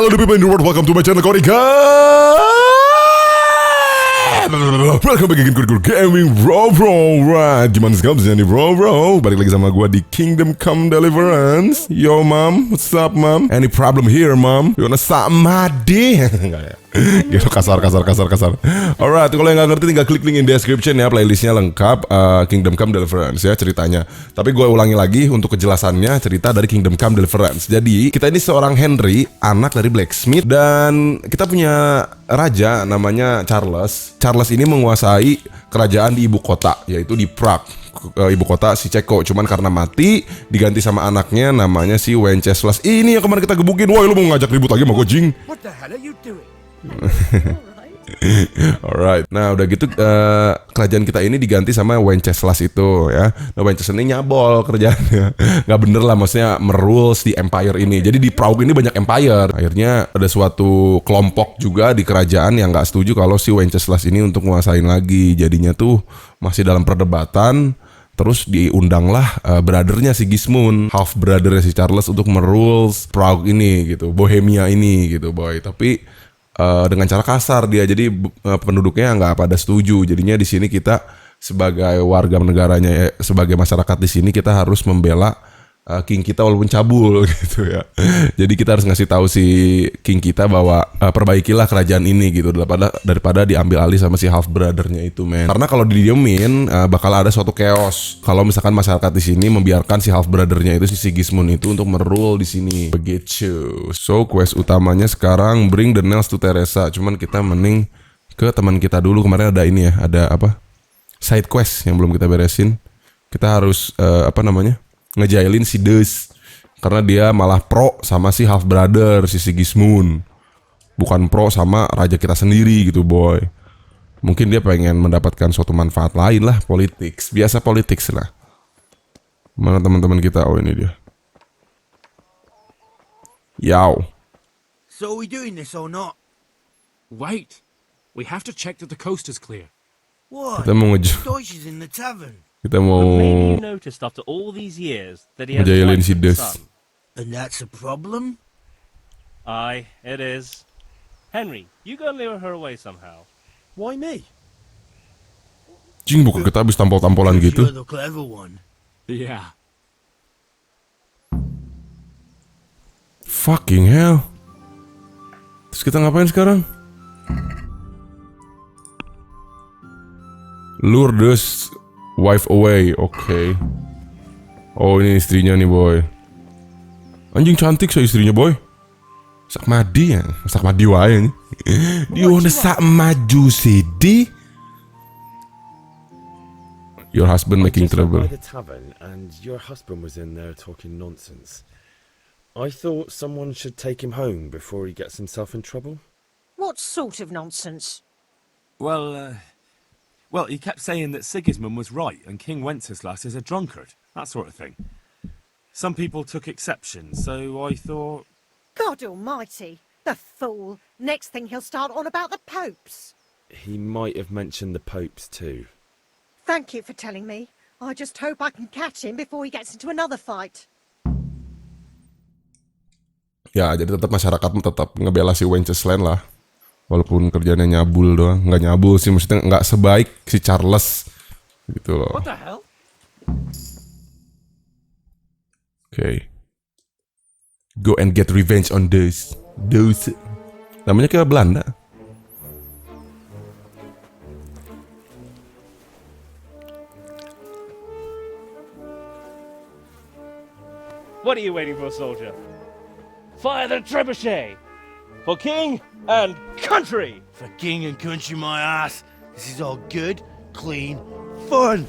Hello people in the world, welcome to my channel Qorygore. Welcome back again Qorygore Gaming bro. Right, gimana sekarang nih bro? Balik lagi sama gua di Kingdom Come Deliverance. Yo mom, what's up mom? Any problem here mom? You wanna samadi? Enggak ya. Gitu kasar. Alright, kalau yang nggak ngerti tinggal klik link in description ya, playlistnya lengkap Kingdom Come Deliverance ya ceritanya. Tapi gue ulangi lagi untuk kejelasannya, cerita dari Kingdom Come Deliverance. Jadi kita ini seorang Henry, anak dari blacksmith, dan kita punya raja namanya Charles. Charles ini menguasai kerajaan di ibu kota, yaitu di Prague. Ibu kota si Ceko, cuman karena mati diganti sama anaknya namanya si Wenceslas. Ini yang kemarin kita gebukin. Woi, lu mau ngajak ribut lagi sama gue, Jing? What the hell are you doing? Alright, nah udah gitu kerajaan kita ini diganti sama Wenceslas itu ya. Nah Wenceslas ini nyabol kerjaannya, nggak bener lah, maksudnya merules di empire ini. Jadi di Prague ini banyak empire. Akhirnya ada suatu kelompok juga di kerajaan yang nggak setuju kalau si Wenceslas ini untuk nguasain lagi. Jadinya tuh masih dalam perdebatan. Terus diundanglah brothernya si Gismund, half brothernya si Charles untuk merules Prague ini gitu, Bohemia ini gitu boy. Tapi dengan cara kasar dia, jadi penduduknya nggak pada setuju. Jadinya di sini kita sebagai warga negaranya, sebagai masyarakat di sini kita harus membela king kita walaupun cabul gitu ya. Jadi kita harus ngasih tahu si king kita bahwa perbaikilah kerajaan ini gitu, daripada diambil alih sama si half brothernya itu men. Karena kalau didiemin bakal ada suatu chaos kalau misalkan masyarakat di sini membiarkan si half brothernya itu si Gismund itu untuk merule di sini. Begitu. So quest utamanya sekarang bring the nails to Teresa. Cuman kita mending ke teman kita dulu. Kemarin ada ini ya, ada apa? Side quest yang belum kita beresin. Kita harus ngejailin si Des, karena dia malah pro sama si half brother si Gismund, bukan pro sama raja kita sendiri gitu boy. Mungkin dia pengen mendapatkan suatu manfaat lain lah, politics, biasa politics lah. Mana teman-teman kita? Oh ini dia. Yow. So are we doing this or not? Wait, we have to check that the coast is clear. What? Kita mau Deutsch is in the tavern. Kita mau Maybe you noticed after all these years that he has ngejailin a si Des. son. And that's a problem? Aye, it is. Henry, you go and lure her away somehow. Why me? Jing, bukan kita habis tampol-tampolan gitu. You're the clever one. Yeah. Fucking hell. Terus kita ngapain sekarang? Lure Des wife away, oke. Oh ini istrinya nih boy. Anjing cantik so istrinya boy. Sak madi ya, sak madi wae nih. Dia wanna sak maju sidi. Your husband making trouble. By the tavern, and your husband was in there talking nonsense. I thought someone should take him home before he gets himself in trouble. What sort of nonsense? Well, he kept saying that Sigismund was right and King Wenceslas is a drunkard, that sort of thing. Some people took exception, so I thought... God almighty, the fool. Next thing he'll start on about the popes. He might have mentioned the popes too. Thank you for telling me. I just hope I can catch him before he gets into another fight. Ya jadi tetap masyarakat tetap ngebela si Wenceslas lah. Walaupun kerjanya nyabul doang. Nggak nyabul sih, maksudnya nggak sebaik si Charles gitu loh. What the hell? Okay. Go and get revenge on those. Namanya kayak Belanda. What are you waiting for, soldier? Fire the trebuchet! For king and country! For king and country, my ass. This is all good, clean, fun.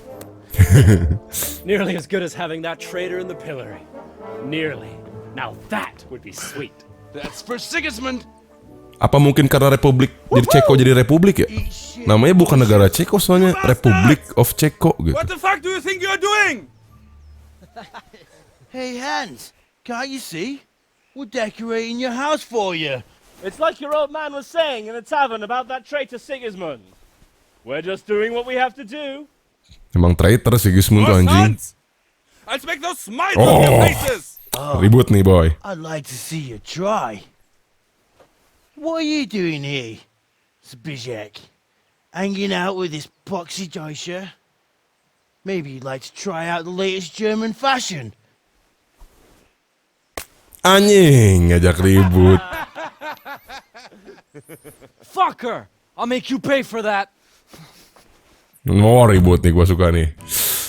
Nearly as good as having that traitor in the pillory. Nearly. Now that would be sweet. That's for Sigismund! Apa mungkin karena Republik jadi Ceko jadi Republik ya? Namanya bukan negara Ceko soalnya Republic of Ceko gitu. What the fuck do you think you're doing? Hey, Hans, can't you see? We're decorating your house for you. It's like your old man was saying in the tavern about that traitor Sigismund. We're just doing what we have to do. Emang traitor si Gismund tuh anjing. I'll make those smiles on your faces! Ribut nih boy. I'd like to see you try. What are you doing here, Zbyszek? Hanging out with this poxy Deutscher? Maybe you'd like to try out the latest German fashion. Anjing, ngajak ribut. Fucker! I'll make you pay for that. Oh, ribut nih, gue suka nih.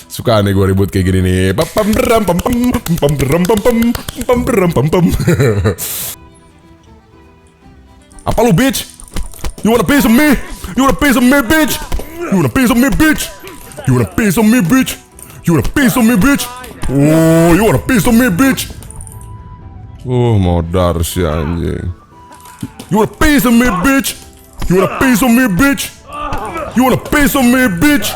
Suka nih gue ribut kayak gini nih. Pam ram pam pam pam ram pam pam pam ram pam pam. Apa lu, bitch? You wanna piece of me? You wanna piece of me, bitch? You wanna piece of me, bitch? You wanna piece of me, bitch? You wanna piece of me, bitch? Oh, you wanna piece of me, bitch? Modar sih anjing. You wanna piece of me, bitch? You wanna piece of me, bitch? You wanna piece of me, bitch?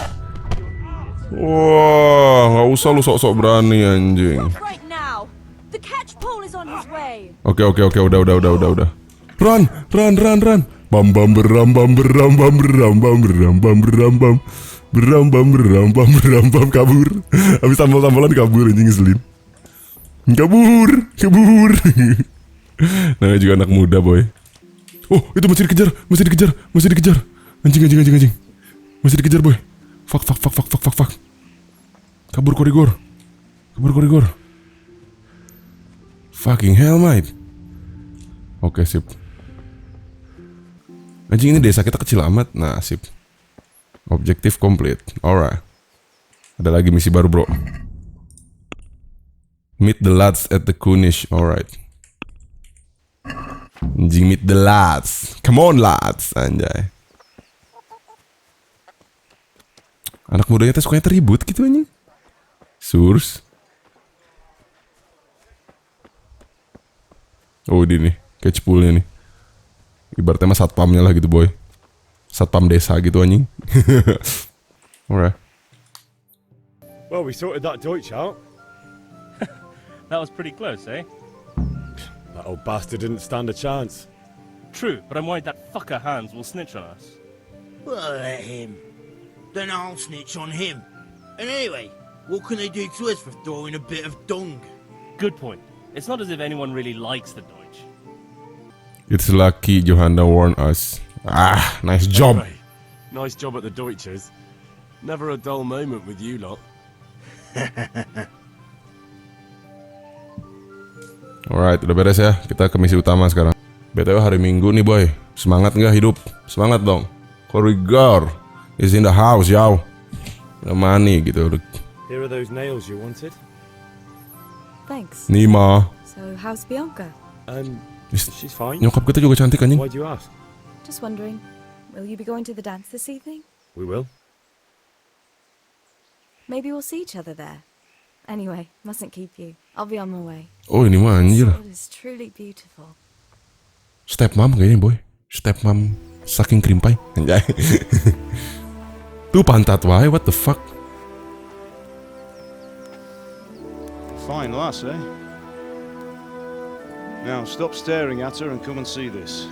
Wah, nggak usah lu sok-sok berani anjing. Right now. The catch pole is on his way. Oke, udah. Run. Bam beram bam kabur. Habis tambal-tambalan kabur anjing ngeselin. Kabur. Nah, juga anak muda, boy. Oh, itu masih dikejar. Anjing. Masih dikejar, boy. Fuck. Kabur Qorygore. Fucking hell, mate. Oke, sip. Anjing, ini desa kita kecil amat. Nah, sip. Objektif complete. Alright. Ada lagi misi baru, bro. Meet the lads at the Kunish. Alright. Anjing, meet the lads. Come on, lads. Anjay. Anak mudanya tuh sukanya teribut gitu anjing. Source. Oh, ini nih. Catch poolnya nih. Ibaratnya mah satpamnya lah gitu, boy. Satpam desa gitu anjing. Alright. Well, we sorted that Deutsch out. That was pretty close, eh? That old bastard didn't stand a chance. True, but I'm worried that fucker Hans will snitch on us. Well, let him. Then I'll snitch on him. And anyway, what can they do to us for throwing a bit of dung? Good point. It's not as if anyone really likes the Deutsch. It's lucky Johanna warned us. Ah, nice job. Anyway, nice job at the Deutschers. Never a dull moment with you lot. Alright, udah beres ya. Kita ke misi utama sekarang. BTW hari Minggu nih, boy. Semangat nggak hidup? Semangat dong. Qorygore is in the house, yo. The money gitu. Here are those nails you wanted. Thanks. Nima. So, how's Bianca? She's fine. Nyokap kita juga cantik anjing. Why do you ask? Just wondering, will you be going to the dance this evening? We will. Maybe we'll see each other there. Anyway, mustn't keep you. I'll be on my way. Oh, ini mah anjir. Sword is truly beautiful. Stepmom kayaknya, boy. Stepmom saking krimpai. Anjay. Tuh pantat wae, what the fuck? Fine lass, eh? Now stop staring at her and come and see this.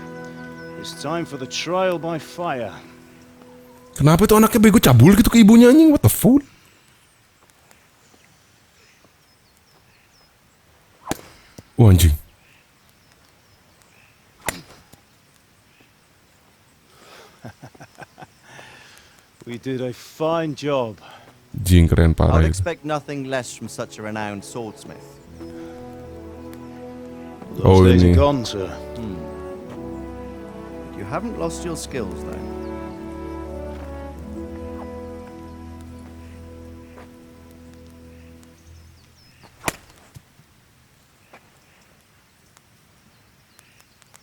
It's time for the trial by fire. Kenapa itu anaknya bego cabul gitu ke ibunya anjing? What the fuck? Oh, anjing. We did a fine job. Jing, keren parah I'd itu. expect nothing less from such a renowned swordsmith. Those days ini. are gone, sir. You haven't lost your skills, though.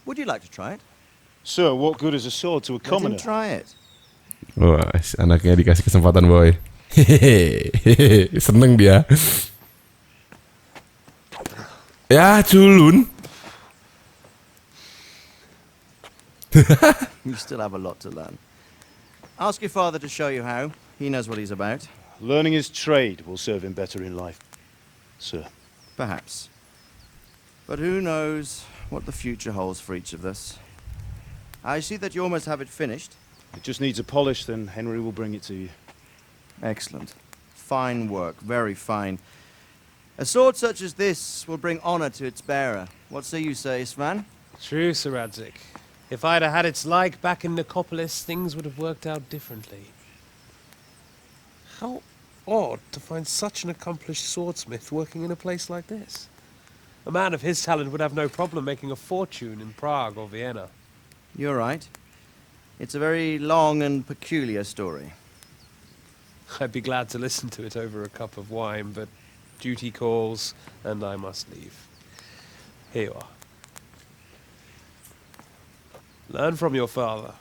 Would you like to try it? Sir, what good is a sword to a Let him commoner? try it. Wah, anaknya dikasih kesempatan, boy. Hehehe, seneng dia. Ya, culun. You still have a lot to learn. Ask your father to show you how. He knows what he's about. Learning his trade will serve him better in life, sir. Perhaps. But who knows what the future holds for each of us. I see that you almost have it finished. It just needs a polish, then Henry will bring it to you. Excellent. Fine work, very fine. A sword such as this will bring honor to its bearer. What say you, Sir Istvan? True, Sir Radzik. If I'd have had its like back in Nicopolis, things would have worked out differently. How odd to find such an accomplished swordsmith working in a place like this. A man of his talent would have no problem making a fortune in Prague or Vienna. You're right. It's a very long and peculiar story. I'd be glad to listen to it over a cup of wine, but duty calls, and I must leave. Here you are. Learn from your father.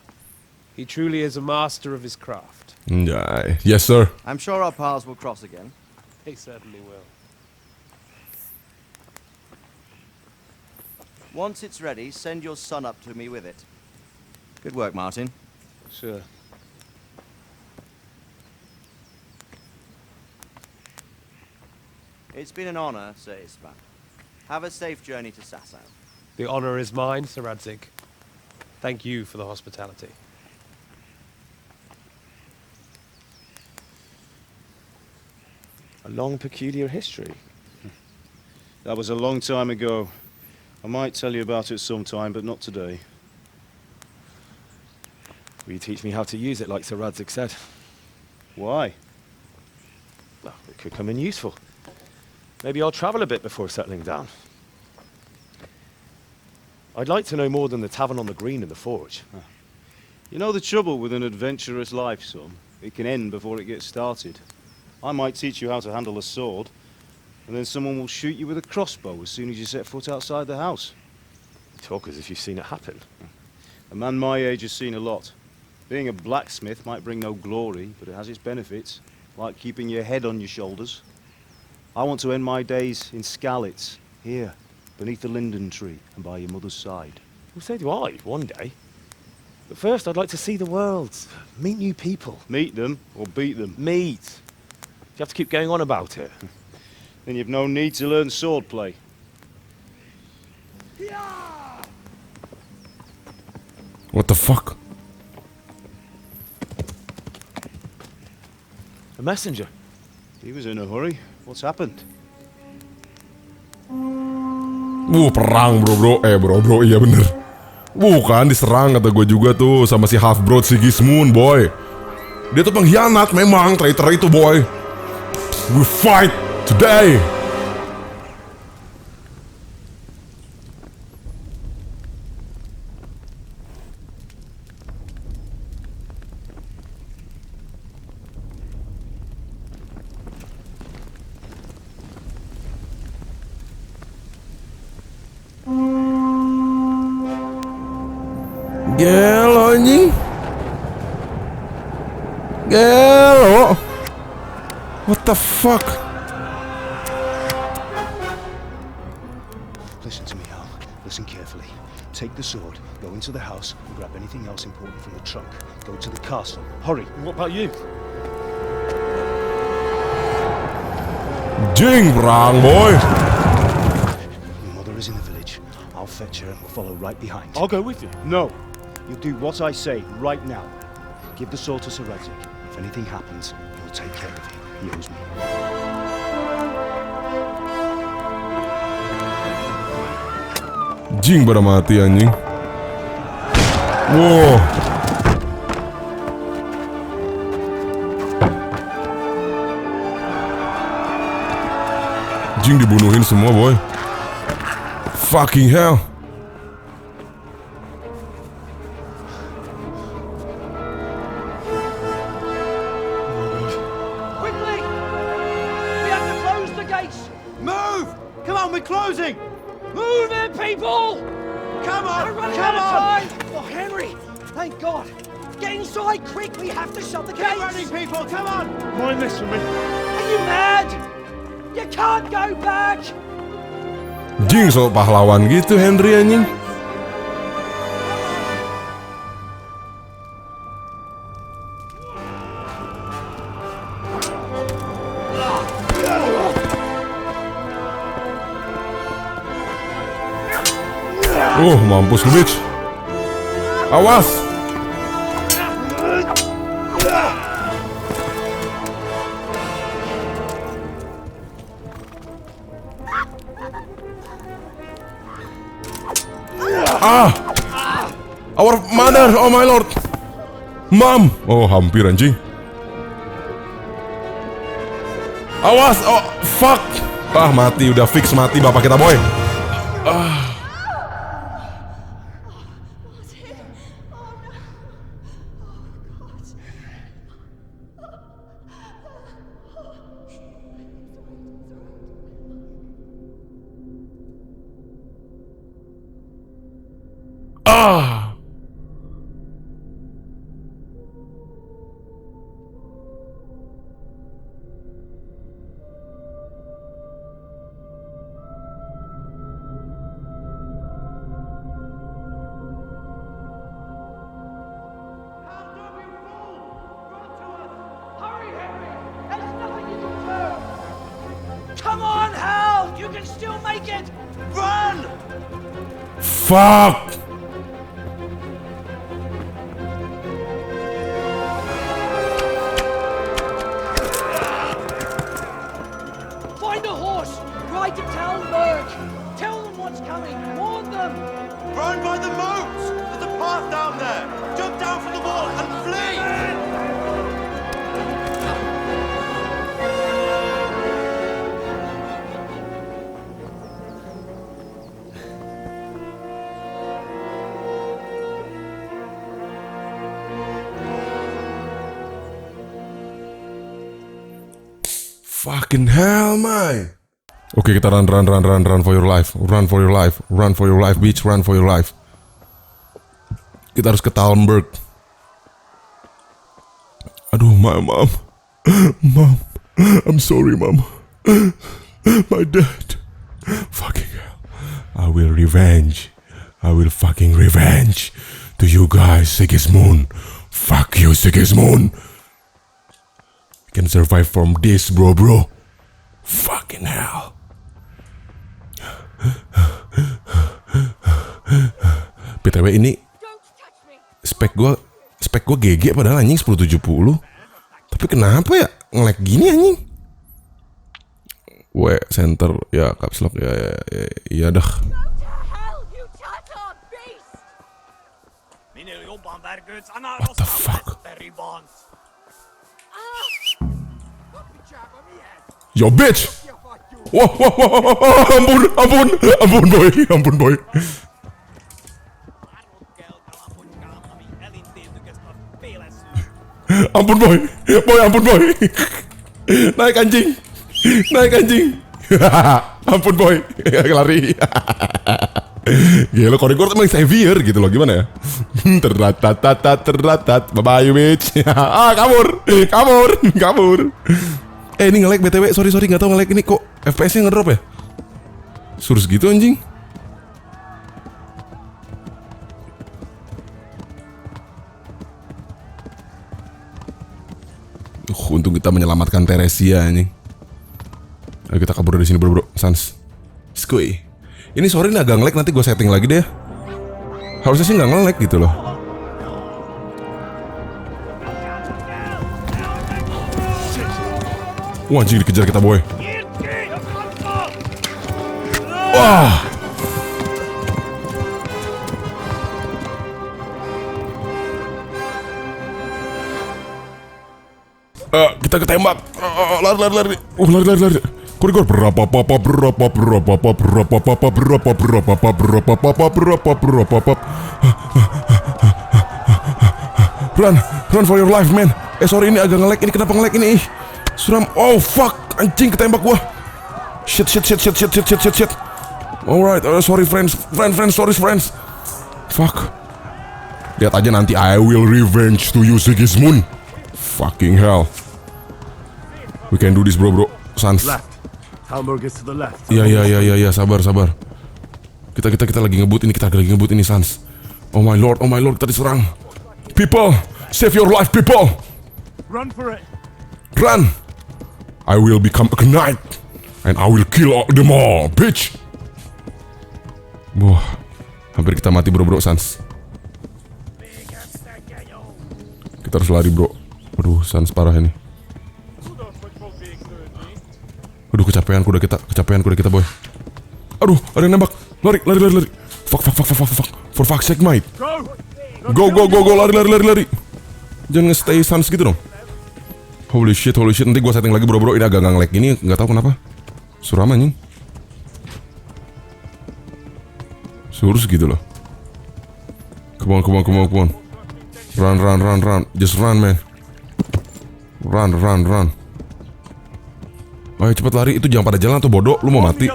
He truly is a master of his craft. Yeah. Yes, sir. I'm sure our paths will cross again. He certainly will. Once it's ready, send your son up to me with it. Good work, Martin. Sure. It's been an honor, Sir Istvan. Have a safe journey to Sasau. The honor is mine, Sir Radzig. Thank you for the hospitality. A long, peculiar history. That was a long time ago. I might tell you about it sometime, but not today. Will you teach me how to use it, like Sir Radzig said? Why? Well, it could come in useful. Maybe I'll travel a bit before settling down. I'd like to know more than the tavern on the green and the forge. You know the trouble with an adventurous life, son? It can end before it gets started. I might teach you how to handle a sword, and then someone will shoot you with a crossbow as soon as you set foot outside the house. You talk as if you've seen it happen. A man my age has seen a lot. Being a blacksmith might bring no glory, but it has its benefits, like keeping your head on your shoulders. I want to end my days in Skalitz, here, beneath the linden tree and by your mother's side. Well, so do I, one day. But first, I'd like to see the world, meet new people. Meet them, or beat them? Meet. You have to keep going on about it. Then you've no need to learn swordplay. What the fuck? A messenger. He was in a hurry. What's happened? Perang bro. Bro, iya bener. Kan diserang kata gue juga tuh sama si half broad Sigismund, boy. Dia tuh pengkhianat memang, traitor itu, boy. We fight today. Gelo anjing. Gelo. What the fuck? Listen to me, Al. Listen carefully. Take the sword, go into the house, and grab anything else important from the trunk. Go to the castle. Hurry. What about you? Jing, perang, boy. Your mother is in the village. I'll fetch her and we'll follow right behind. I'll go with you. No. You'll do what I say right now. Give the sword to Sir Radzig. If anything happens, he'll take care of you. He owes me. Jing pada mati anjing. Wow. Jing dibunuhin semua, boy. Fucking hell. Closing! Move it, people! Come on! We're running out of time! Oh, Henry! Thank God! Get inside quick! We have to shut the gates! Get running, people! Come on! Mind this for me. Are you mad? You can't go back! Jing so pahlawan gitu Henry anjing. Mampus lu, bitch. Awas. Our mother, oh my lord. Mom. Oh, hampir anjing. Awas, oh fuck. Ah, mati, udah fix mati bapak kita, boy. Come on, Hal! You can still make it! Run! Fuck. Find a horse! Ride to Talmberg! Tell them what's coming! Warn them! Run by the moat! There's a path down there! Jump down from the wall and flee! Fucking hell, man. Oke, kita run for your life. Run for your life, bitch, run for your life. Kita harus ke Talmberg. Aduh, mom. Mom, I'm sorry, mom. My dad. Fucking hell. I will fucking revenge to you guys, Sigismund. Fuck you, Sigismund. Can survive from this, bro. Fucking hell. BTW ini spek gua GG padahal anjing 1070. Tapi kenapa ya nge-lag gini anjing? Center ya, caps lock ya dah. What the fuck? Yo bitch! Wah, ampun boy. Ampun boy. Naik anjing. Ampun boy, lari. Gila, Qorygore emang savior gitu loh, gimana ya? Teratat. Bye bye bitch. Kabur. Ini nge-lag BTW, sorry nggak tahu nge-lag ini kok FPS-nya ngedrop ya? Surus gitu anjing. Untung kita menyelamatkan Teresia anjing. Ayo kita kabur dari sini bro. Sans. Skuy. Ini sorry nih agak nge-lag, nanti gue setting lagi deh. Harusnya sih nggak nge-lag gitu loh. Wah anjing, dikejar kita boy. Wah. Kita ketembak. Lari. Lari. Qorygore berapa. Run for your life, man. Sorry ini agak nge-lag. Ini kenapa nge-lag ini? Suram. Oh fuck, anjing ketembak gua. Shit. Alright, sorry friends. Sorry friends. Fuck. Lihat aja nanti I will revenge to you, Sigismund. Fucking hell. We can do this, bro. Sans. Talmberg is to the left. Iya, sabar. Kita lagi ngebut ini, Sans. Oh my lord, kita diserang. People, save your life, people. Run for it. Run. I will become a knight and I will kill all them all, bitch. Wah, hampir kita mati bro, Sans. Kita harus lari bro. Aduh, Sans parah ini. Aduh, kecapean kuda kita boy. Aduh, ada yang nembak. Lari. Fuck. For fuck's sake, mate. Go, lari. Jangan nge-stay sans gitu dong. Holy shit. Nanti gua setting lagi bro. Ini agak nge-lag ini, nggak tahu kenapa. Suram anjing. Surus gitu loh. Come on. Run. Just run, man. Run. Ayo cepet lari. Itu jangan pada jalan atau bodoh. Lu mau mati.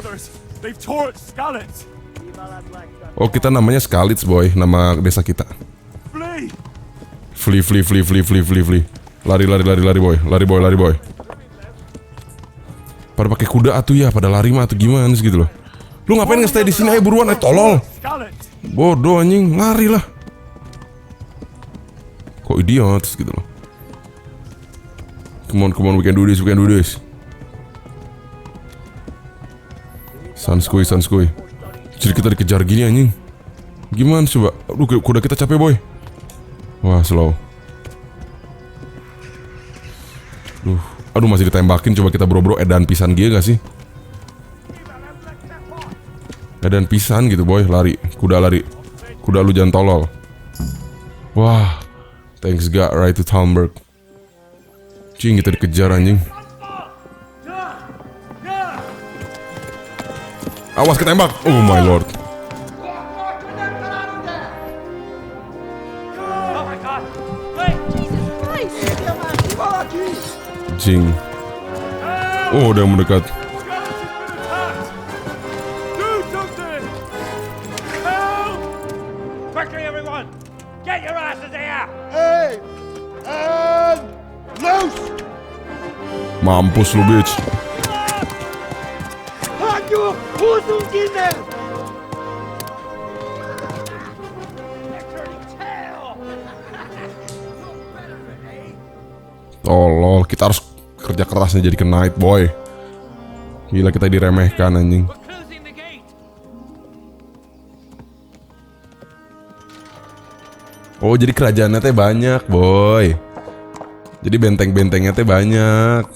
Oh, kita namanya Scalits, boy. Nama desa kita. Flee. Lari, boy. Pada pakai kuda atuh ya, pada lari mah atau gimana sih gitu loh. Lu ngapain nge-stay di sini? Ayo buruan, tolol. Bodoh anjing, lari lah. Kok idiot gitu loh. Come on, we can do this. Sanskui. Jadi kita dikejar gini anjing. Gimana coba? Aduh, kuda kita capek, boy. Wah, slow. Aduh, masih ditembakin. Coba kita bro edan pisan dia gak sih? Edan pisan gitu, boy. Lari. Kuda lu jangan tolol. Wah, thanks God, right to Talmberg. Cing, kita dikejar anjing. Awas ketembak. Oh my lord. Cing. Oh, udah mendekat. Quickly, everyone! Get your asses here! Hey! And loose! Mampus lu, bitch. Hakio! Husungine! Tolol, kita harus kerja kerasnya jadi ke night, boy. Gila, kita diremehkan anjing. Oh, jadi kerajaannya teh banyak, boy. Jadi benteng-bentengnya teh banyak.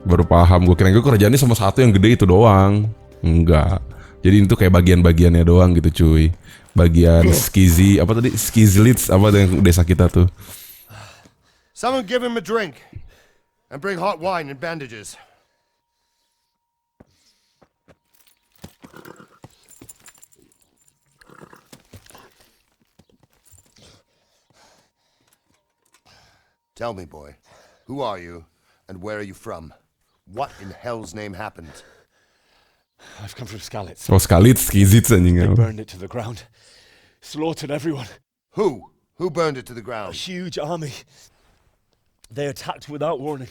Baru paham, gue kira kerajaannya sama satu yang gede itu doang. Enggak. Jadi itu kayak bagian-bagiannya doang gitu, cuy. Bagian skizi, apa tadi? Skizlits, apa yang desa kita tuh. Someone give him a drink. And bring hot wine and bandages. Tell me, boy, who are you and where are you from? What in hell's name happened? I've come from Scalits. Oh, Scalits, skizits anjing. They burned it to the ground. Slaughtered everyone. Who? Who burned it to the ground? A huge army. They attacked without warning.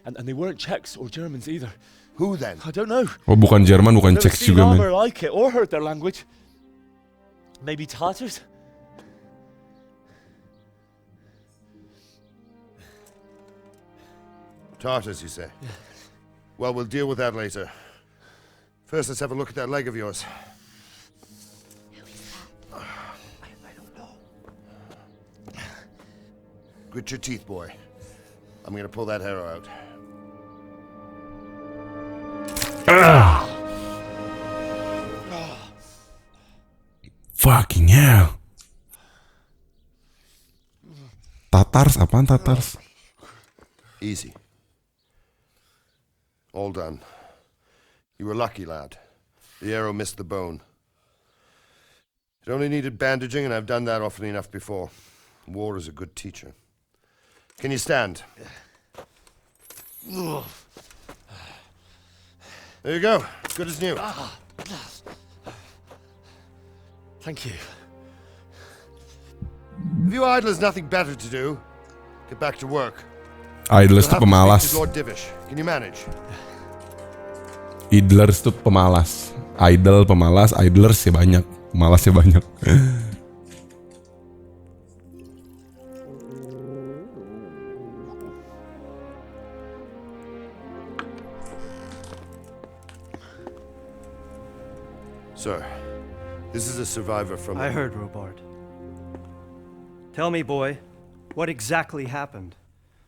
And they weren't Czechs or Germans either. Who then? I don't know. Oh, bukan Jerman, bukan Never Czech seen juga, armor men. like it or heard their language. Maybe Tatars? Tartars, you say? Yeah. Well, we'll deal with that later. First, let's have a look at that leg of yours. I don't know. Grit your teeth, boy. I'm gonna pull that arrow out. Fucking hell. Tatars, apaan Tatars? Easy. All done. You were lucky, lad. The arrow missed the bone. It only needed bandaging, and I've done that often enough before. War is a good teacher. Can you stand? There you go. Good as new. Thank you. If you idlers nothing better to do, get back to work. Idlers tuh pemalas. Lord Divish. Can you manage? Idlers tuh pemalas. Idle pemalas, idlers ya banyak. Malasnya banyak. Sir, this is a survivor from... I heard, Robard. Tell me, boy, what exactly happened?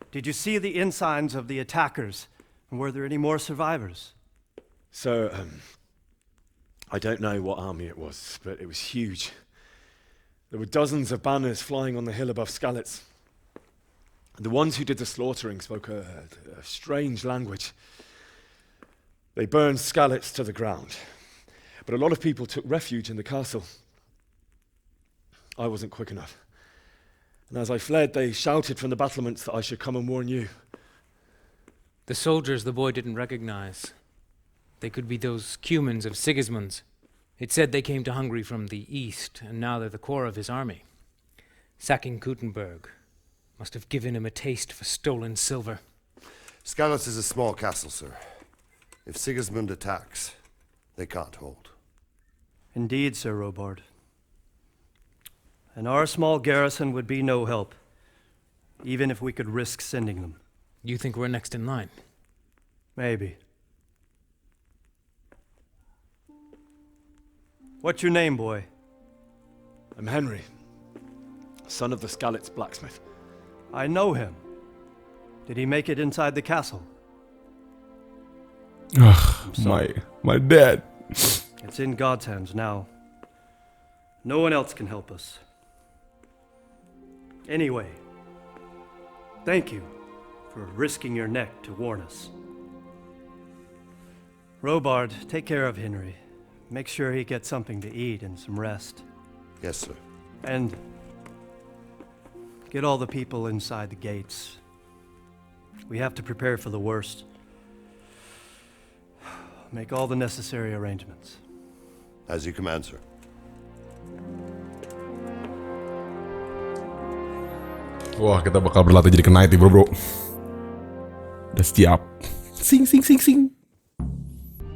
Did you see the ensigns of the attackers? And were there any more survivors? So, I don't know what army it was, but it was huge. There were dozens of banners flying on the hill above Skalitz. The ones who did the slaughtering spoke a strange language. They burned Skalitz to the ground, but a lot of people took refuge in the castle. I wasn't quick enough. And as I fled, they shouted from the battlements that I should come and warn you. The soldiers the boy didn't recognize. They could be those Cumans of Sigismund's. It said they came to Hungary from the east, and now they're the core of his army. Sacking Kuttenberg must have given him a taste for stolen silver. Skalitz is a small castle, sir. If Sigismund attacks, they can't hold. Indeed, Sir Robard. And our small garrison would be no help, even if we could risk sending them. You think we're next in line? Maybe. What's your name, boy? I'm Henry, son of the Skalitz blacksmith. I know him. Did he make it inside the castle? Ugh, my dad. It's in God's hands now. No one else can help us. Anyway, thank you for risking your neck to warn us. Robard, take care of Henry. Make sure he gets something to eat and some rest. Yes, sir. And get all the people inside the gates. We have to prepare for the worst. Make all the necessary arrangements. As you command, sir. Wah, kita bakal berlatih jadi knight nih, bro. Udah siap. Sing.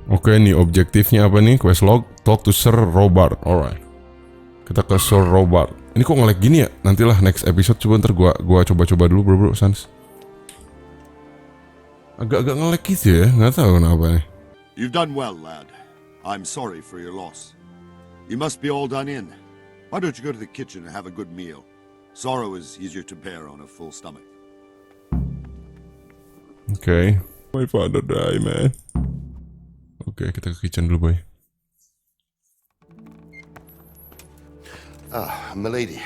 Oke, nih objektifnya apa nih? Quest log, talk to Sir Robard. Alright. Kita ke Sir Robard. Ini kok nge-lag gini ya? Nantilah next episode coba ntar gua coba-coba dulu, bro, sans. Agak-agak nge-lag gitu ya, nggak tahu kenapa nih. You've done well, lad. I'm sorry for your loss. You must be all done in. Why don't you go to the kitchen and have a good meal? Sorrow is easier to bear on a full stomach. Okay. My father died, man. Oke, kita ke kitchen dulu, boy. Ah, milady.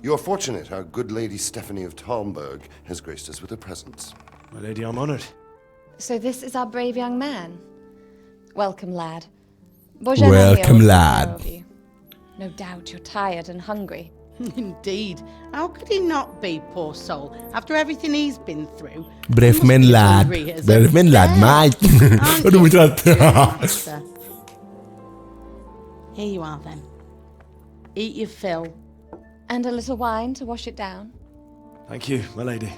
You are fortunate our good lady Stephanie of Talmberg has graced us with her presence. My lady, I'm honored. So this is our brave young man. Welcome, lad. Welcome, lad. No doubt you're tired and hungry. Indeed. How could he not be, poor soul, after everything he's been through? Brave man lad. Brave man lad, mate. Aduh, berat. Here you are, then. Eat your fill. And a little wine to wash it down. Thank you, my lady.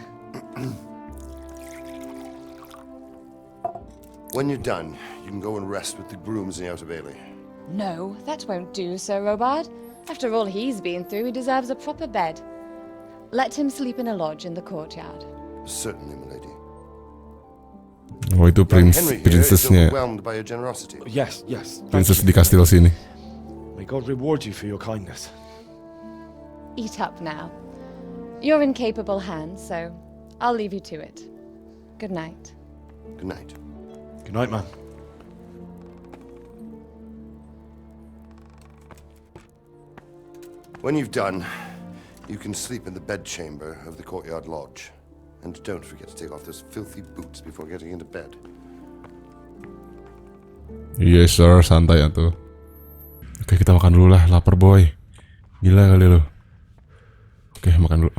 When you're done, you can go and rest with the grooms in the Outer Bailey. No, that won't do, Sir Robard. After all he's been through, he deserves a proper bed. Let him sleep in a lodge in the courtyard. Certainly, milady. Oh, itu princessnya. Overwhelmed by your generosity. Yes. Princess di kastil sini. May God reward you for your kindness. Eat up now. You're in capable hands, so I'll leave you to it. Good night. Good night. Good night, man. When you've done, you can sleep in the bedchamber of the courtyard lodge. And don't forget to take off those filthy boots before getting into bed. Yes, sir. Santai ya tuh. Oke, kita makan dulu lah. Lapar, boy. Gila kali lu. Oke, makan dulu.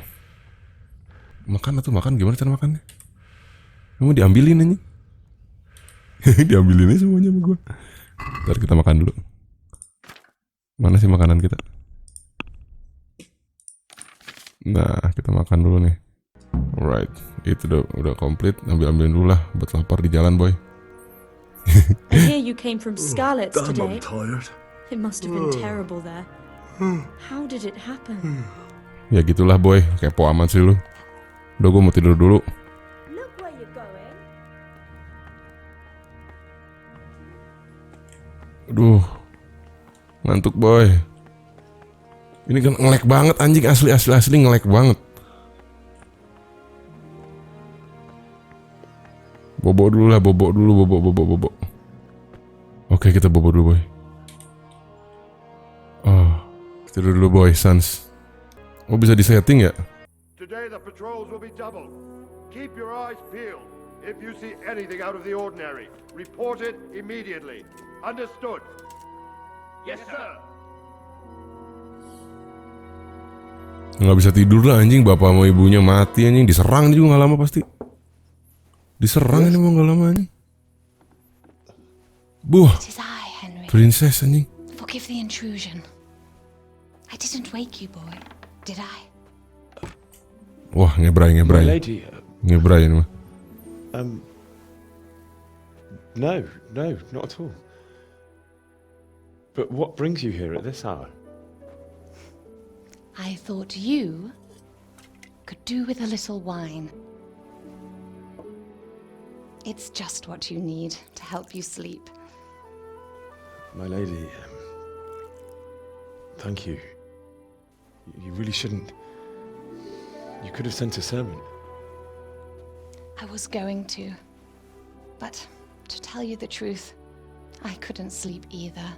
Makan gimana cara makannya? Kamu diambilin aja. Diambilin aja semuanya sama gue. Ntar kita makan dulu. Mana sih makanan kita? Nah, kita makan dulu nih. Alright, itu udah komplit. Ambilin dulu lah buat lapar di jalan, boy. I hear you came from Skalitz today. I'm tired. It must have been terrible there. How did it happen? Ya gitulah, boy. Kepo amat sih lu. Udah, gue mau tidur dulu. Look where you're going. Aduh, ngantuk, boy. Ini kan nge-lag banget anjing, asli nge-lag banget. Bobo dulu lah, bobo. Oke, kita bobo dulu, boy. Oh, kita Tidur dulu boy, Sans. Oh bisa disetting ya? Today the patrols will be doubled. Keep your eyes peeled. If you see anything out of the ordinary, report it immediately. Understood? Yes, sir. Nggak bisa tidur lah anjing, bapak sama ibunya mati anjing, diserang juga nggak lama pasti. Diserang ini mau nggak lama anjing. Buh, princess anjing. Forgive the intrusion. I didn't wake you, boy, did I? Wah, ngebray. My lady, Ngebray ini mah. No, not at all. But what brings you here at this hour? I thought you could do with a little wine. It's just what you need to help you sleep. My lady, thank you. You really shouldn't. You could have sent a servant. I was going to, but to tell you the truth, I couldn't sleep either.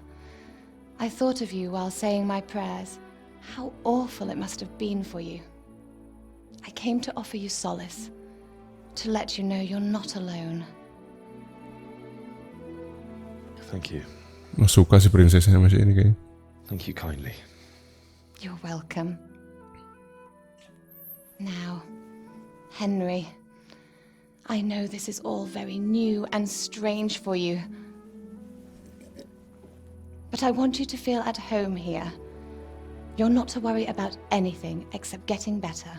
I thought of you while saying my prayers. How awful it must have been for you. I came to offer you solace, to let you know you're not alone. Thank you. Suka si princessnya masih ini kayaknya. Thank you kindly. You're welcome. Now, Henry, I know this is all very new and strange for you, but I want you to feel at home here. You're not to worry about anything except getting better.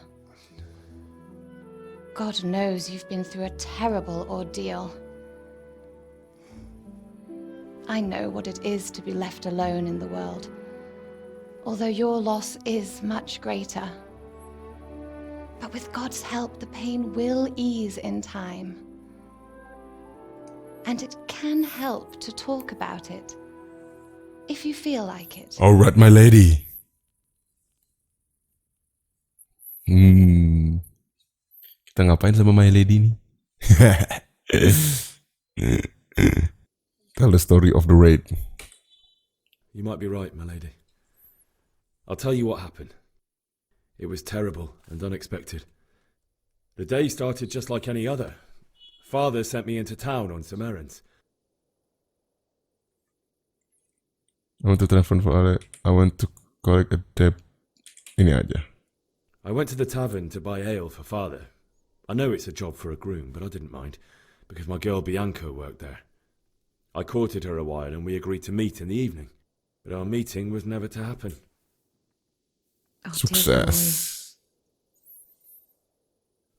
God knows you've been through a terrible ordeal. I know what it is to be left alone in the world, although your loss is much greater. But with God's help, the pain will ease in time. And it can help to talk about it, if you feel like it. Alright, my lady. Kita ngapain sama my lady nih? Tell the story of the raid. You might be right, my lady. I'll tell you what happened. It was terrible and unexpected. The day started just like any other. Father sent me into town on some errands. I want to telephone for I want to collect a debt. Ini aja. I went to the tavern to buy ale for Father. I know it's a job for a groom, but I didn't mind, because my girl Bianca worked there. I courted her a while and we agreed to meet in the evening, but our meeting was never to happen. Success.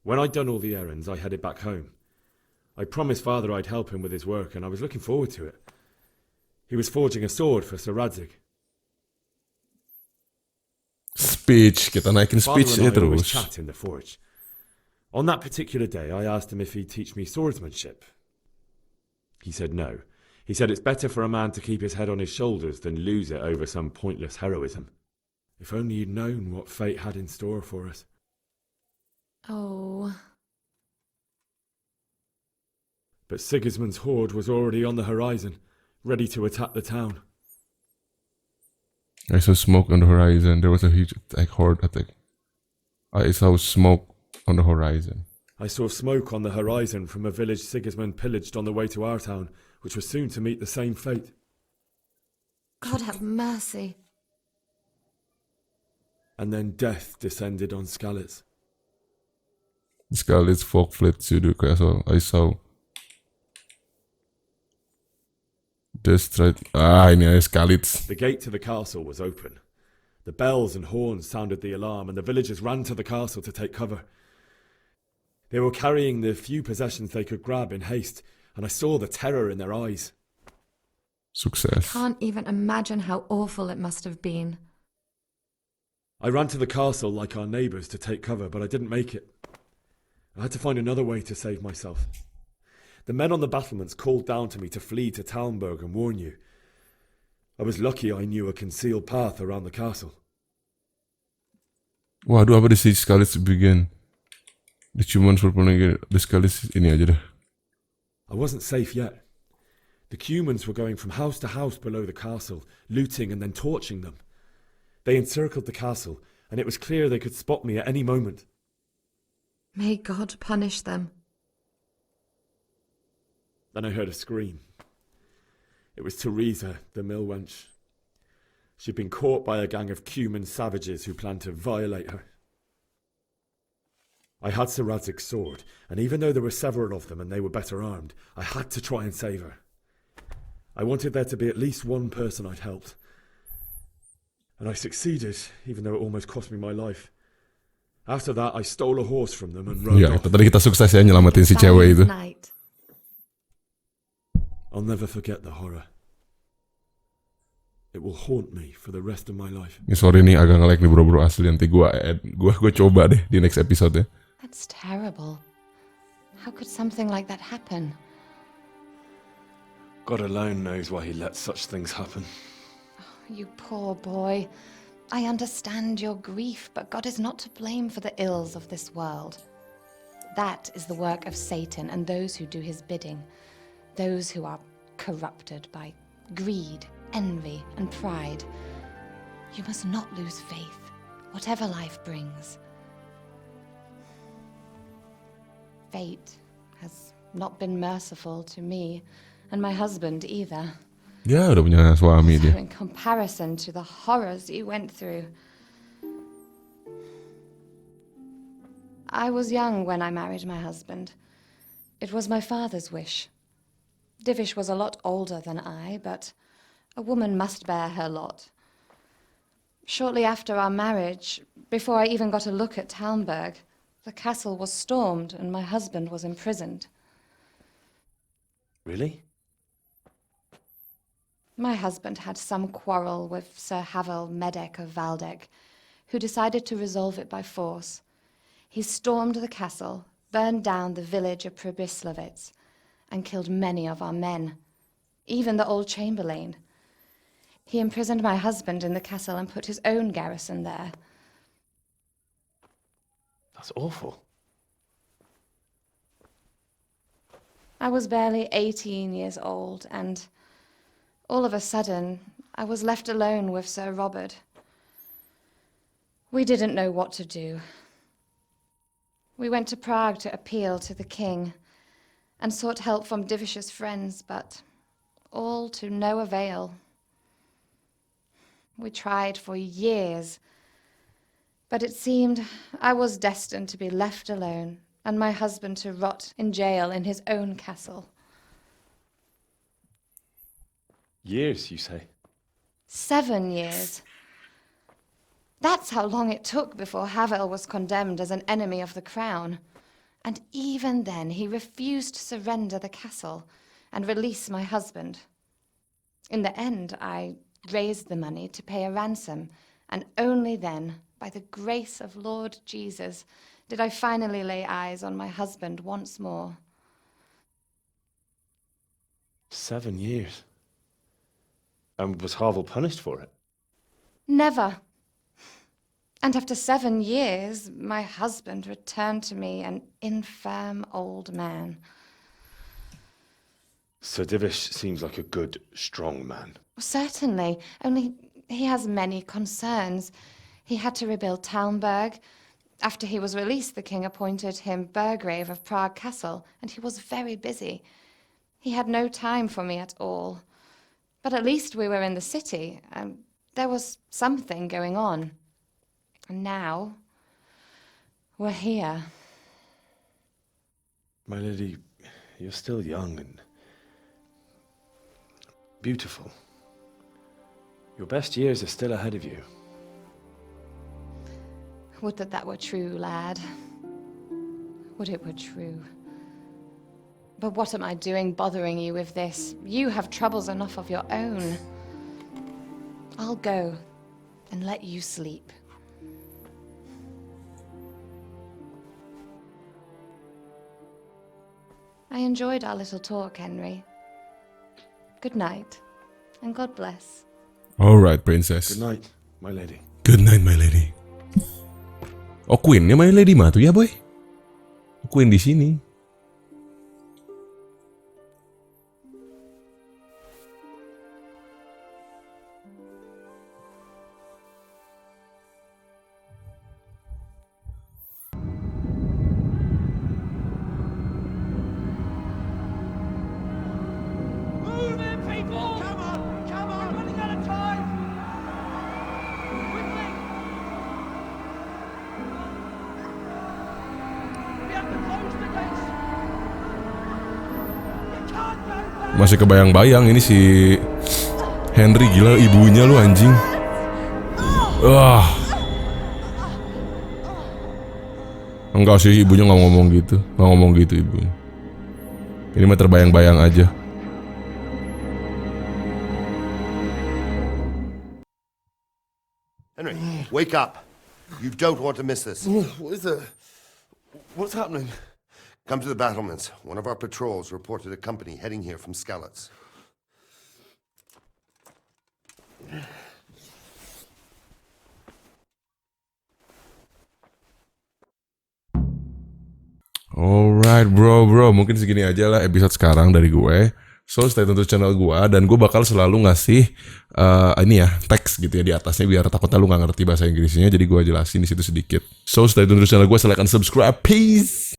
When I'd done all the errands, I headed back home. I promised Father I'd help him with his work, and I was looking forward to it. He was forging a sword for Sir Radzig. Speech, kita naikin speech Father and I always terus. chat in the forge. On that particular day, I asked him if he'd teach me swordsmanship. He said no. He said it's better for a man to keep his head on his shoulders than lose it over some pointless heroism. If only you'd known what fate had in store for us. Oh. But Sigismund's horde was already on the horizon, ready to attack the town. I saw smoke on the horizon. There was a huge horde attack. I saw smoke on the horizon. I saw smoke on the horizon from a village Sigismund pillaged on the way to our town, which was soon to meet the same fate. God have mercy. And then death descended on Skalitz. Skalitz folkflit juga I saw. Ini ada Skalitz. The gate to the castle was open. The bells and horns sounded the alarm, and the villagers ran to the castle to take cover. They were carrying the few possessions they could grab in haste, and I saw the terror in their eyes. Success. Can't even imagine how awful it must have been. I ran to the castle like our neighbours to take cover, but I didn't make it. I had to find another way to save myself. The men on the battlements called down to me to flee to Talmberg and warn you. I was lucky I knew a concealed path around the castle. Waduh, apa di si Skalitz begin? The humans were pulling the Skalitz ini aja dah. I wasn't safe yet. The Cumans were going from house to house below the castle, looting and then torching them. They encircled the castle, and it was clear they could spot me at any moment. May God punish them. Then I heard a scream. It was Teresa, the mill wench. She'd been caught by a gang of Cuman savages who planned to violate her. I had Sir Radzig's sword, and even though there were several of them and they were better armed, I had to try and save her. I wanted there to be at least one person I'd helped. And I succeeded, even though it almost cost me my life. After that, I stole a horse from them and rode Ya, off. tadi kita sukses ya nyelamatin si cewek itu. I'll never forget the horror. It will haunt me for the rest of my life. Ini sorry nih agak nge-lag nih bro-bro asli, nanti gua coba deh di next episode ya. That's terrible. How could something like that happen? God alone knows why he lets such things happen. You poor boy. I understand your grief, but God is not to blame for the ills of this world. That is the work of Satan and those who do his bidding. Those who are corrupted by greed, envy, and pride. You must not lose faith, whatever life brings. Fate has not been merciful to me, and my husband either. Ya udah punya suami So dia. in comparison to the horrors you went through. I was young when I married my husband. It was my father's wish. Divish was a lot older than I, but a woman must bear her lot. Shortly after our marriage, before I even got a look at Talmberg, the castle was stormed and my husband was imprisoned. Really? My husband had some quarrel with Sir Havel Medek of Valdek, who decided to resolve it by force. He stormed the castle, burned down the village of Pribyslavitz, and killed many of our men, even the old chamberlain. He imprisoned my husband in the castle and put his own garrison there. That's awful. I was barely 18 years old, and all of a sudden, I was left alone with Sir Robert. We didn't know what to do. We went to Prague to appeal to the king and sought help from Divish's friends, but all to no avail. We tried for years, but it seemed I was destined to be left alone and my husband to rot in jail in his own castle. Years, you say? 7 years. That's how long it took before Havel was condemned as an enemy of the crown. And even then, he refused to surrender the castle and release my husband. In the end, I raised the money to pay a ransom, and only then, by the grace of Lord Jesus, did I finally lay eyes on my husband once more. 7 years. And was Havel punished for it? Never. And after 7 years, my husband returned to me an infirm old man. Sir Divish seems like a good, strong man. Certainly, only he has many concerns. He had to rebuild Talmberg. After he was released, the king appointed him Burgrave of Prague Castle, and he was very busy. He had no time for me at all. But at least we were in the city, and there was something going on. And now, we're here. My lady, you're still young and beautiful. Your best years are still ahead of you. Would that that were true, lad. Would it were true. But what am I doing bothering you with this? You have troubles enough of your own. I'll go and let you sleep. I enjoyed our little talk, Henry. Good night, and God bless. Alright, princess. Good night, my lady. Good night, my lady. Oh, queennya my lady mah tuh ya, boy. Queen di sini. Masih kebayang-bayang ini si Henry, gila ibunya lu anjing. Enggak sih, ibunya nggak ngomong gitu ibunya. Ini mah terbayang-bayang aja. Henry, wake up. You don't want to miss this. What is it? What's happening? Come to the battlements. One of our patrols reported a company heading here from Skalitz. Alright bro, mungkin segini aja lah episode sekarang dari gue. So stay tune to channel gue, dan gue bakal selalu ngasih ini ya teks gitu ya di atasnya, biar takutnya lu nggak ngerti bahasa Inggrisnya, jadi gue jelasin di situ sedikit. So stay tune to channel gue, silahkan subscribe, peace.